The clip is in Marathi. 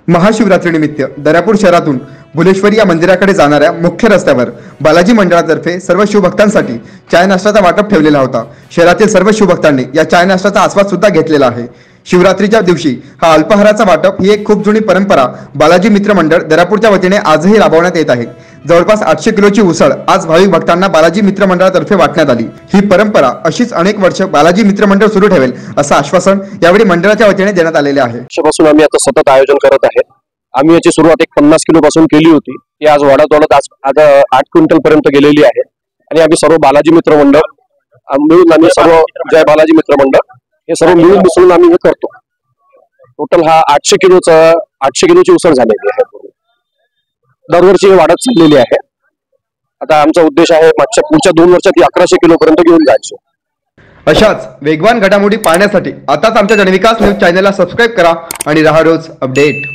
महाशिवरात्रीनिमित्त दर्यापूर शहरातून भुलेश्वरी या मंदिराकडे जाणाऱ्या मुख्य रस्त्यावर बालाजी मंडळातर्फे सर्व शिवभक्तांसाठी चाय नाश्त्याचा वाटप ठेवलेला होता। शहरातील सर्व शिवभक्तांनी या चाय नाश्त्याचा आस्वाद सुद्धा घेतलेला आहे। शिवरात्रीच्या दिवशी हा अल्पाहाराचा वाटप ही एक खूप जुनी परंपरा बालाजी मित्र मंडळ दर्यापूरच्या वतीने आजही राबवण्यात येत आहे। जवळपास 800 किलोची उसळ आज भाविक भक्तांना बालाजी मित्र मंडळातर्फे वाटण्यात आली। ही परंपरा अशीच अनेक वर्ष बालाजी मित्र मंडळ सुरू ठेवेल असं आश्वासन यावेळी मंडळाच्या वतीने देण्यात आलेले आहे। वर्षापासून आम्ही आता सतत आयोजन करत आहे। आम्ही याची सुरुवात 50 किलो पासून केली होती, ती आज वाढत आज 8 क्विंटल पर्यंत गेलेली आहे। आणि आम्ही सर्व बालाजी मित्र मंडळ मिळून आम्ही सर्व जय बालाजी मित्र मंडळ हे सर्व मिळून मिसळून आम्ही हे करतो। टोटल हा 800 किलोची उसळ झालेली आहे। दरवर्षी वाढत चाललेली आहे। आता आमचा उद्देश आहे पुढच्या 2 वर्षात 1100 किलो पर्यंत घेऊन जायचं। अशाच वेगवान घडामोडी पाहण्यासाठी आताच आमच्या जनविकास न्यूज चॅनलला सबस्क्राइब करा आणि रहा रोज अपडेट।